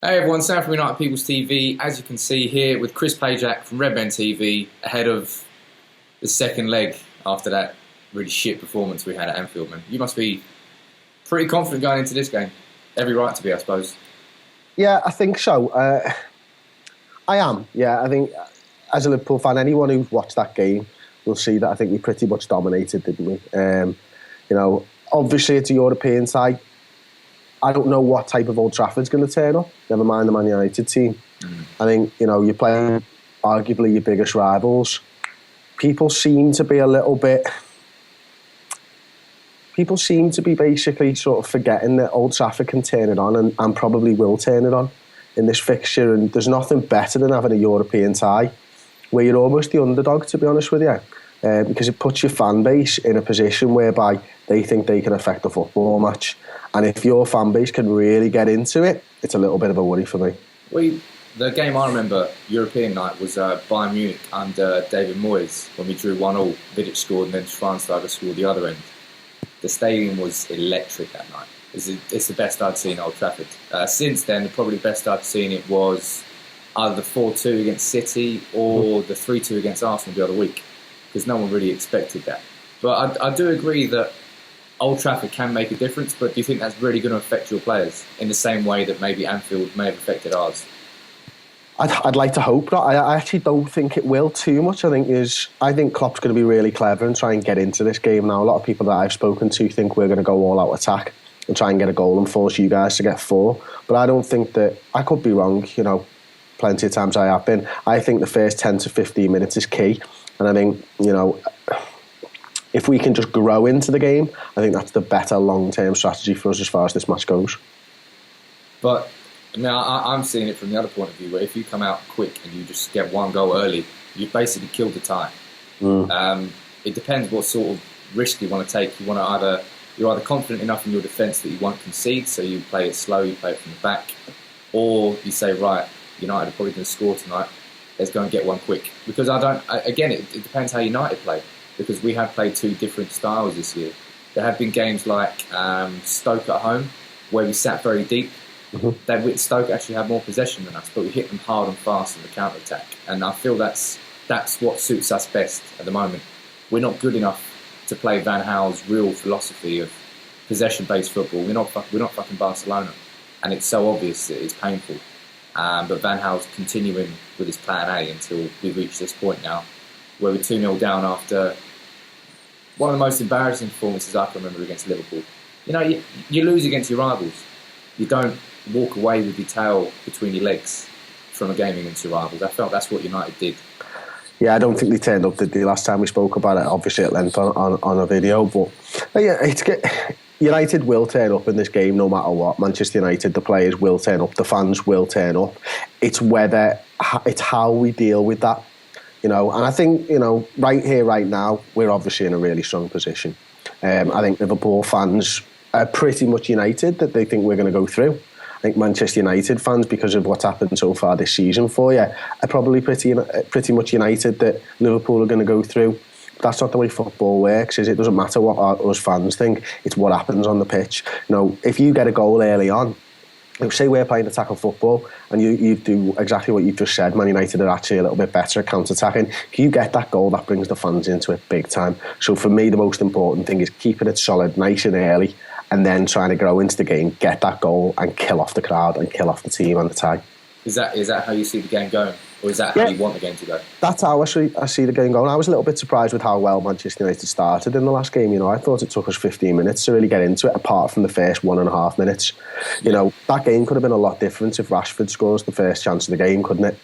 Hey everyone, Sam from United People's TV. As you can see here with Chris Pajak from Redmen TV ahead of the second leg after that really shit performance we had at Anfield, man. You must be pretty confident going into this game. Every right to be, I suppose. Yeah, I think so. I am. Yeah, I think as a Liverpool fan, anyone who's watched that game will see that I think we pretty much dominated, didn't we? Obviously it's a European side. I don't know what type of Old Trafford's going to turn up. Never mind the Man United team. I think, you're playing arguably your biggest rivals. People seem to be basically sort of forgetting that Old Trafford can turn it on and probably will turn it on in this fixture. And there's nothing better than having a European tie where you're almost the underdog, to be honest with you. Because it puts your fan base in a position whereby they think they can affect the football match. And if your fan base can really get into it, it's a little bit of a worry for me. The game I remember, European night, was Bayern Munich under David Moyes when we drew 1-1. Vidic scored and then Schweinsteiger scored the other end. The stadium was electric that night. It's the best I'd seen at Old Trafford. Since then, probably the best I'd seen it was either the 4-2 against City or the 3-2 against Arsenal the other week, because no one really expected that. But I do agree that Old Trafford can make a difference, but do you think that's really going to affect your players in the same way that maybe Anfield may have affected ours? I'd like to hope not. I actually don't think it will too much. I think Klopp's going to be really clever and try and get into this game now. A lot of people that I've spoken to think we're going to go all out attack and try and get a goal and force you guys to get four. But I don't think that... I could be wrong, plenty of times I have been. I think the first 10 to 15 minutes is key. And I think, if we can just grow into the game, I think that's the better long-term strategy for us as far as this match goes. But now I'm seeing it from the other point of view, where if you come out quick and you just get one goal early, you've basically killed the tie. It depends what sort of risk you want to take. You're either confident enough in your defence that you won't concede, so you play it slow, you play it from the back, or you say, right, United are probably going to score tonight, let's go and get one quick. Because it depends how United play. Because we have played two different styles this year. There have been games like Stoke at home, where we sat very deep. Stoke actually had more possession than us, but we hit them hard and fast in the counter-attack. And I feel that's what suits us best at the moment. We're not good enough to play Van Gaal's real philosophy of possession-based football. We're not fucking Barcelona. And it's so obvious that it's painful. But Van Gaal's continuing with his plan A until we reach this point now, where we're 2-0 down after one of the most embarrassing performances I can remember against Liverpool. You lose against your rivals. You don't walk away with your tail between your legs from a game against your rivals. I felt that's what United did. Yeah, I don't think they turned up the last time we spoke about it, obviously at length on a video. But United will turn up in this game no matter what. Manchester United, the players will turn up, the fans will turn up. It's how we deal with that. And I think, right here, right now, we're obviously in a really strong position. I think Liverpool fans are pretty much united that they think we're going to go through. I think Manchester United fans, because of what's happened so far this season for you, are probably pretty much united that Liverpool are going to go through. But that's not the way football works. It doesn't matter what us fans think. It's what happens on the pitch. If you get a goal early on, say we're playing attack of football and you do exactly what you've just said, Man United are actually a little bit better at counter-attacking. If you get that goal, that brings the fans into it big time. So for me, the most important thing is keeping it solid, nice and early, and then trying to grow into the game, get that goal and kill off the crowd and kill off the team and the tie. Is that how you see the game going? Or is that how you want the game to go? That's how I see the game going. I was a little bit surprised with how well Manchester United started in the last game. I thought it took us 15 minutes to really get into it, apart from the first 1.5 minutes. That game could have been a lot different if Rashford scores the first chance of the game, couldn't it?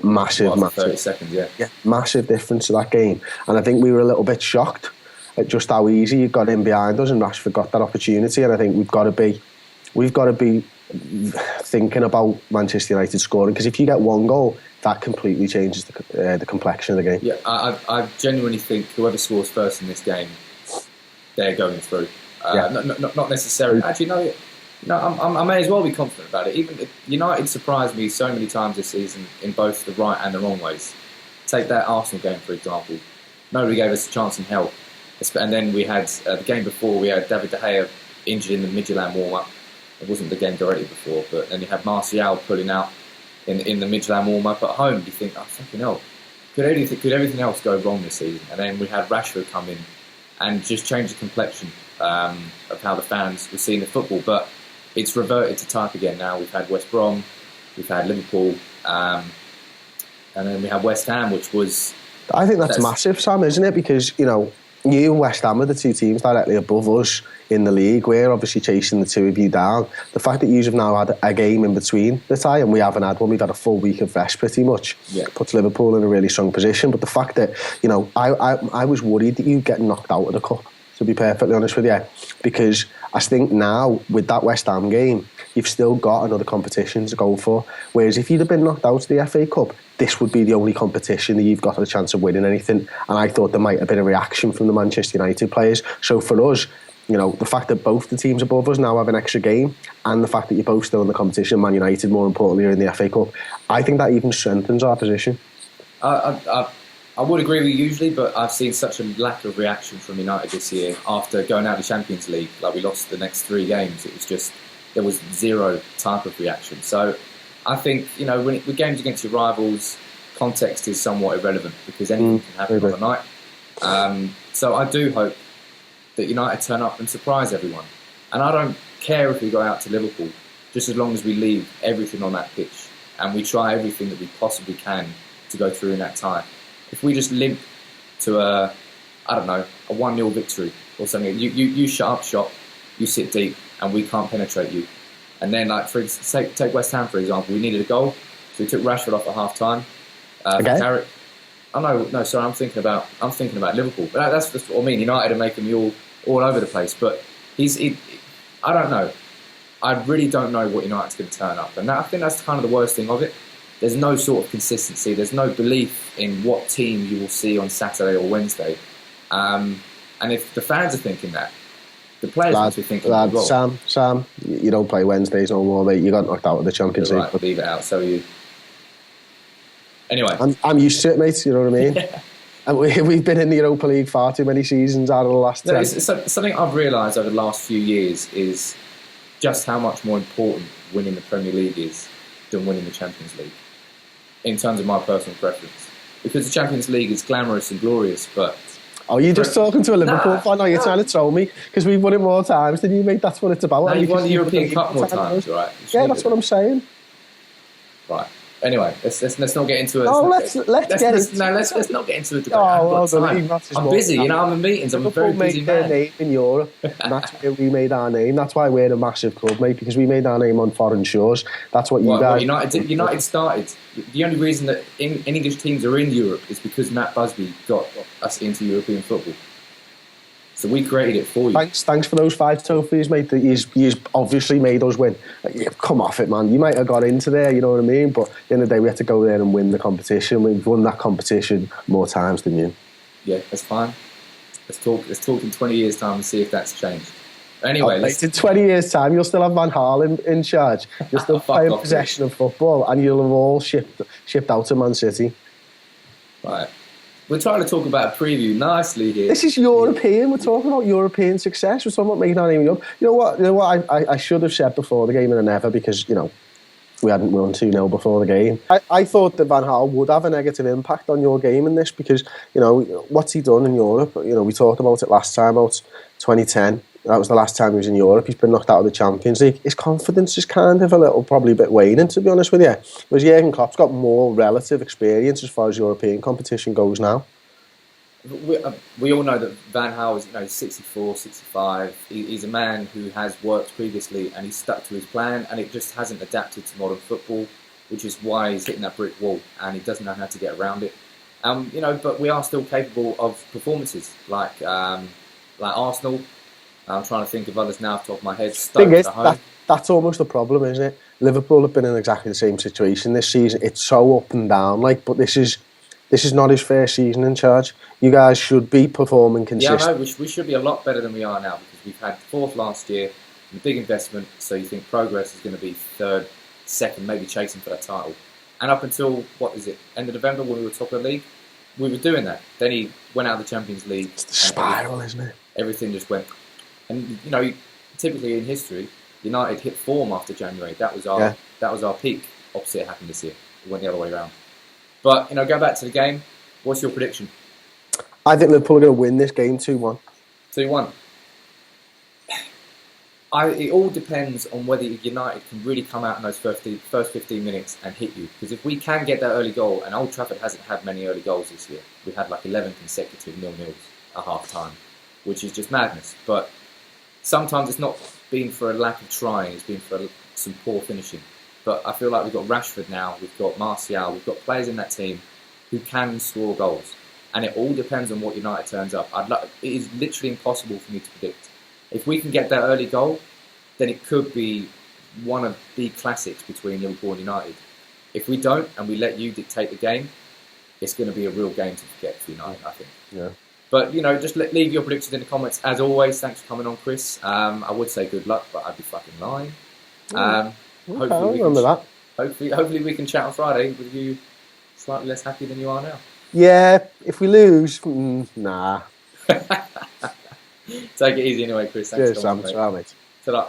Massive. 30 seconds, yeah. Massive difference to that game. And I think we were a little bit shocked at just how easy you got in behind us and Rashford got that opportunity. And I think we've got to be thinking about Manchester United scoring, because if you get one goal, that completely changes the complexion of the game. Yeah, I genuinely think whoever scores first in this game, they're going through. Not necessarily. Actually, no. I may as well be confident about it. Even United surprised me so many times this season in both the right and the wrong ways. Take that Arsenal game for example. Nobody gave us a chance in hell. And then we had the game before. We had David De Gea injured in the Midtjylland warm-up. It wasn't the game directly before, but then you had Martial pulling out in the Midland warm-up at home. You think, oh, fucking hell. Could everything else go wrong this season? And then we had Rashford come in and just change the complexion of how the fans were seeing the football. But it's reverted to type again now. We've had West Brom, we've had Liverpool, and then we have West Ham, which was... I think that's massive, Sam, isn't it? Because, you know, you and West Ham are the two teams directly above us in the league. We're obviously chasing the two of you down. The fact that you have now had a game in between the tie, and we haven't had one, we've had a full week of rest pretty much, puts Liverpool in a really strong position. But the fact that, you know, I was worried that you get knocked out of the cup, to be perfectly honest with you, because I think now with that West Ham game, you've still got another competition to go for. Whereas if you'd have been knocked out of the FA Cup, this would be the only competition that you've got a chance of winning anything. And I thought there might have been a reaction from the Manchester United players. So for us, you know, the fact that both the teams above us now have an extra game, and the fact that you're both still in the competition, Man United more importantly are in the FA Cup, I think that even strengthens our position. I would agree with you usually, but I've seen such a lack of reaction from United this year after going out of the Champions League. Like, we lost the next 3 games. It was just, there was zero type of reaction. So I think, you know, with games against your rivals, context is somewhat irrelevant because anything can happen on the night. So I do hope that United turn up and surprise everyone. And I don't care if we go out to Liverpool, just as long as we leave everything on that pitch and we try everything that we possibly can to go through in that tie. If we just limp to a 1-0 victory or something, you shut up shop, you sit deep, and we can't penetrate you. And then, like, take West Ham for example, we needed a goal, so we took Rashford off at half time. Okay. Oh no, sorry, I'm thinking about Liverpool. But that's what I mean. United are making me all over the place. But I don't know. I really don't know what United's going to turn up, and I think that's kind of the worst thing of it. There's no sort of consistency. There's no belief in what team you will see on Saturday or Wednesday. And if the fans are thinking that, the players must be thinking that as well. Sam, you don't play Wednesdays no more, mate. You got knocked out of the Champions League. Right, leave it out. So are you. Anyway. I'm used to it, mate. You know what I mean? And we've been in the Europa League far too many seasons out of the last 10. Something I've realised over the last few years is just how much more important winning the Premier League is than winning the Champions League, in terms of my personal preference. Because the Champions League is glamorous and glorious, but... Oh, you're just talking to a Liverpool fan? You're trying to troll me? Because we've won it more times than you, mate. That's what it's about. No, you've won the European Cup more times, right? Yeah, that's what I'm saying. Right. Anyway, let's not get into it. Let's not get into the debate. I'm busy, you know. I'm in meetings. I'm a very busy man. Liverpool made their name in Europe, and that's where we made our name. That's why we're a massive club, mate. Because we made our name on foreign shores. That's what you guys. United started. The only reason that English teams are in Europe is because Matt Busby got us into European football. So we created it for you. Thanks for those 5 trophies, mate. That you obviously made us win. Come off it, man. You might have got into there, you know what I mean? But at the end of the day, we had to go there and win the competition. We've won that competition more times than you. Yeah, that's fine. Let's talk in 20 years' time and see if that's changed. Anyway, in 20 years' time, you'll still have Van Gaal in charge. You'll still play in possession of football, and you'll have all shipped out to Man City. Right. We're trying to talk about a preview nicely here. This is European. We're talking about European success. We're talking about making our name up. You know what? I should have said before the game and I never, because, you know, we hadn't won 2-0 before the game. I thought that Van Gaal would have a negative impact on your game in this because, you know, what's he done in Europe? You know, we talked about it last time, about 2010. That was the last time he was in Europe. He's been knocked out of the Champions League. His confidence is kind of probably a bit waning, to be honest with you. Whereas Jurgen Klopp's got more relative experience as far as European competition goes now. We all know that Van Gaal is 64, 65. He's a man who has worked previously and he's stuck to his plan, and it just hasn't adapted to modern football, which is why he's hitting that brick wall and he doesn't know how to get around it. You know, but we are still capable of performances like Arsenal. I'm trying to think of others now off the top of my head. Thing is, that's almost the problem, isn't it? Liverpool have been in exactly the same situation this season. It's so up and down, but this is not his first season in charge. You guys should be performing consistently. Yeah, I know. We should be a lot better than we are now because we've had 4th last year, a big investment, so you think progress is going to be 3rd, 2nd, maybe chasing for that title. And up until, end of November when we were top of the league, we were doing that. Then he went out of the Champions League. It's the spiral, isn't it? Everything just went... And, you know, typically in history, United hit form after January. That was our peak. Opposite happened this year. It went the other way around. But go back to the game. What's your prediction? I think Liverpool are going to win this game 2-1. 2-1. It all depends on whether United can really come out in those first 15 minutes and hit you. Because if we can get that early goal, and Old Trafford hasn't had many early goals this year. We've had like 11 consecutive 0-0s at half-time, which is just madness. But sometimes it's not been for a lack of trying, it's been for some poor finishing. But I feel like we've got Rashford now, we've got Martial, we've got players in that team who can score goals. And it all depends on what United turns up. It is literally impossible for me to predict. If we can get that early goal, then it could be one of the classics between Liverpool and United. If we don't, and we let you dictate the game, it's going to be a real game to forget for United, I think. Yeah. But, just leave your predictions in the comments. As always, thanks for coming on, Chris. I would say good luck, but I'd be fucking lying. Hopefully we can chat on Friday with you slightly less happy than you are now. Yeah, if we lose, nah. Take it easy anyway, Chris. Thanks Cheers, Sam. Ta-ra.